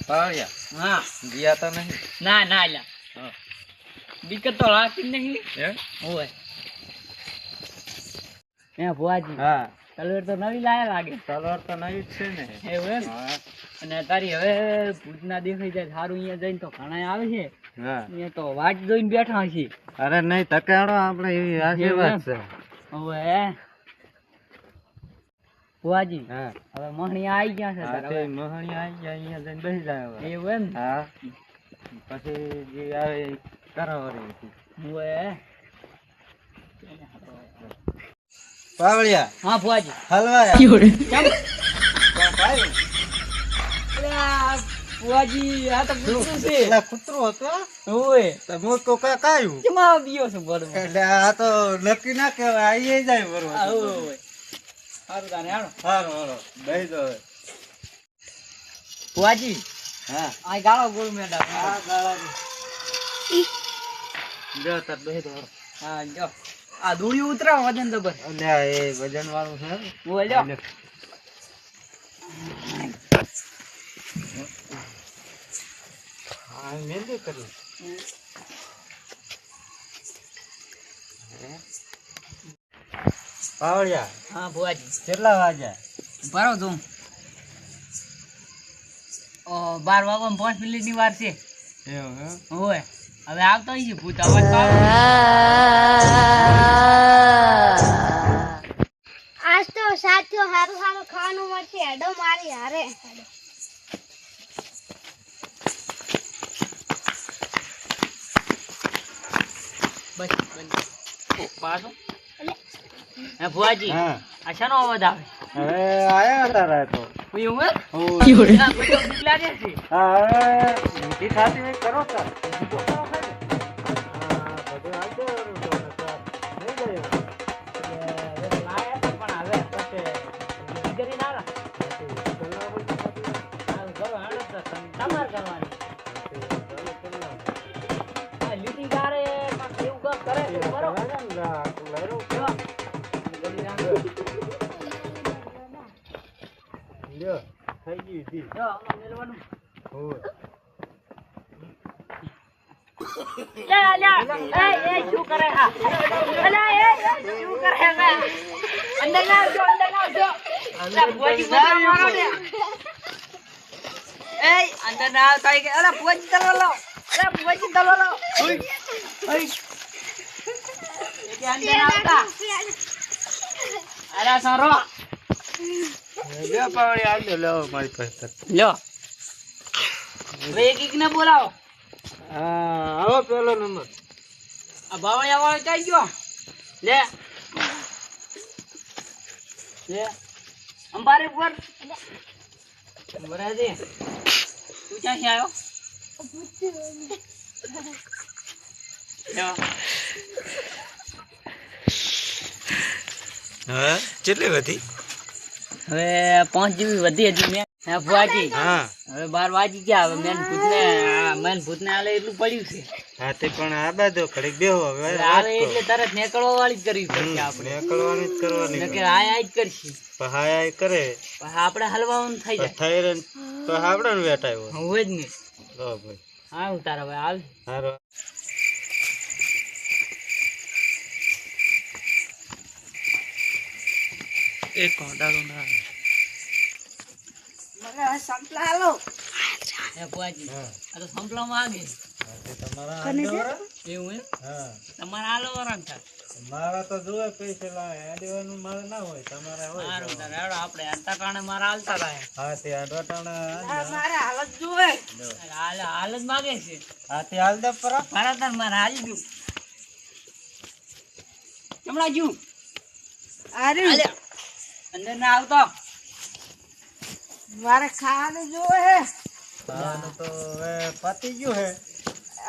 પાળ્યા હા ગયા તો નહીં ના ના લ્યા હા દિક્કત તો રાખી નહીં હે હોય હે ભુવાજી હા તલવાર તો નવી લાયા લાગે તલવાર તો નવી જ છે ને એવું એમ હા અને તારી હવે ભૂતના દેખાઈ જાય સારું અહીંયા જઈને તો ઘણા આવે છે હા અહીંયા તો વાટ જોઈને બેઠા છે અરે નહીં તકાડો આપણે એવી આશીર્વાદ છે હવે ભુવાજી હા હવે મહણી આવી ગયા છે હા તારા તે હવે. મહણી આવી ગયા અહીંયા જઈને બેસી જાય હવે એવું એમ હા પછી જે આવે એ કરાવવાની હતી હવે પાવળિયા હા ભુવાજી હલવાયા કેમ ખાયું અલા, ભુવાજી આ તો પૂછું છે પેલા કૂતરો હતો ઓય તો મોટો કાયું કેમાં બીયો છે બરોબર એટલે આ તો નક્કી ના કહેવાય આવી જાય બરોબર ઓય સારું તાને હાલો સારું હાલો દઈ દો હવે. ભુવાજી હા આ ગાળો ગોળ મેડા આ ગાળા જો તાર દઈ દો હા જો આ દોડી ઉતરાવ વજન જબર અલ્યા એ વજન વાળું છે ઓય લ્યો હા મહેંદી કરી પાવળિયા હા ભુવાજી કેટલા વાગ્યા ભરો તું 12 વાગવામાં 5 મિનિટની વાર છે એવું હે ઓય હવે આવતો હશે ભૂત અવાજ તો આવે. આજ તો સાથીઓ હારું હારું ખાવાનું મળશે હેડો મારી હારે બસ બસ પાછો હે ભુવાજી હા આ શાનો અવાજ આવે હવે આયા હતા રાતો એવું એમ? હું આ કોઈ તો બીક લાગે છે હા હવે મીઠી ખાતી હોય કરો તાર બીજું કરો ખાલી. હા બધું આવી જવાનું તો નહીં ગયું હવે લાયા તો પણ હવે પછી બીજી કરી ના લા. હાલ કરો હાલો તો તમાર કરવાની આ લીટી ગારે કાંઈક એવું કાંક કરે છે બરો જો. કરી નાખો. થઈ ગઈ હતી જો આમાં મેલવાનું હોય એ શું કરે હા અલા એ શું કરે હે અંદર ના આવજો અલા ભુવાજી મજા મારો ને એ અંદર ના આવતા કે અલા ભુવાજી તલવા લો અલા ભુવાજી તલવા લો ઓય કે અંદર ના આવતા અલા સારો બે પાવડી આવજો લેવો મારી પાસે લ્યો હવે એક ને બોલાવો હા આવો પેલો નંબર આ બાવળિયા વાળો ચાઈ ગયો લે લે અંબારે ઉપર બરાજી તું ક્યાંથી આવ્યો લ્યો. હા કેટલી વધી હવે 5 જેવી વધી હજી મેં હે ભુવાજી હા હવે 12 વાગી ગયા હવે મેન ભૂતને હાલે એટલું પડ્યું છે હા તે પણ આ બાજુ ઘડીક બેહો હવે હવે હાલે એટલે તરત નીકળવા વાળી જ કરવી પડશે આપણે નીકળવાની જ કરવાની નકર આય જ કરશી પહાય કરે પછી આપણે હલવાનું થઈ જાય થઈ રે તો આપણે ને વેટાયો હોય જ ને લો ભાઈ હા હું તારા ભાઈ હાલ હારો એક કોંડાળો ના મને સંપલા હાલો હે ભુવાજી હા આ તો સંપલા માંગે તે તમારા આંડોરા એવું એમ હા તમારા હાલો વરણ થાય મારા તો જોવે પૈસા લાવે આડવાનું મારે ના હોય તમારે હોય સારું તારે હેડો આપણે અંતા કારણે મારા હાલતા લાય હા તે આડવાટાણા મારા હાલત જોવે હાલ જ માગે છે હા તે હાલ દે પરા ભારતર મારા હાલ ગયું ચમડા જુ અરે અંદર ના આવતો મારે ખાવાનું જોવે હે ખાવાનું તો હવે પતી ગયું હે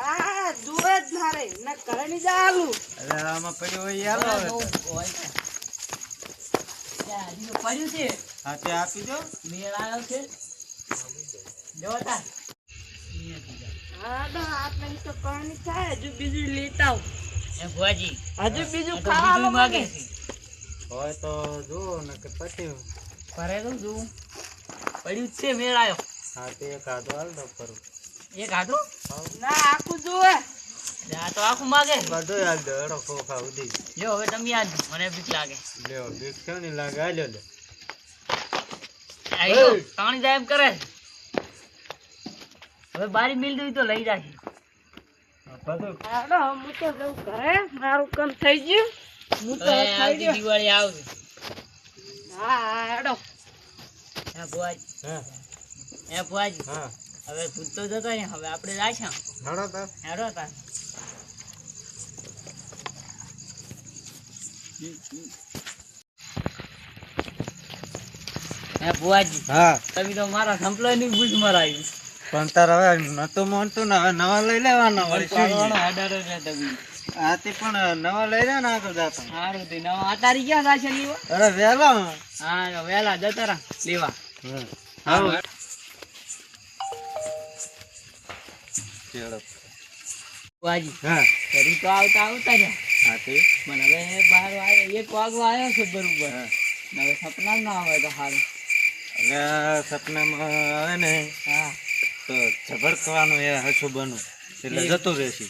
આ જોવે જ મારે ના કરે ની જાલું એટલે આમાં પડ્યું હોય યાલો હવે તો. પડ્યું છે હા તે આપી દો મેળ આવ્યો છે જોતા હા તો આપણે તો પાણી થાય હજુ બીજું લેતા આવ એ ભુવાજી હજુ બીજું ખાવાનું માંગે છે હોય તો જુઓ ને કે પછી ઘરે તો જોઉં પડ્યું જ છે મેળ આવ્યો હા તે એક હાથો હાલ તો કરું એક હાથું ના આખું જોવે આ તો આખું માગે બધું હાલ દો એડો ખોખા ઉધી જો હવે તમે યાદ મને બીક લાગે લ્યો બીક છે ને લાગે હાલ્યો લે આયો પાણી જાય એમ કરે હવે બારી મિલ દઈ તો લઈ જાય બધું હાલો હું તો જઉં ઘરે મારું કામ થઈ ગયું હું તો હવે ખાઈ આવતી ગયો દિવાળી આવશે હા હેડો હે ભુવાજી હા હે ભુવાજી હા હવે ભૂત તો જતો ને હવે આપણે જાશું હડો તાર હેડો તાર હે ભુવાજી હા તમે તો મારા સંપલાય ની બુજ મરાવી પણ તાર હવે નતું માનતું ને હવે નવા લઈ લેવાના વળી શું પાડવાનો આડારો છે તમે આથી પણ નવા લઈ લે ને આગળ જાતા સારું તે નવા અતારી ક્યાં થશે લેવા અરે વેલા હા વેલા જતા રહા લેવા હા ભુવાજી હા ફરી તો આવતા આવતા રહ્યા હા તે પણ હવે બહાર આવ્યો 1 વાગવા આવ્યો છે બરોબર હવે સપના ના આવે તો સારું હવે સપનામાં આવે ને હા તો ઝબડકવાનું એ હસું બનવું એટલે જતું રહેશે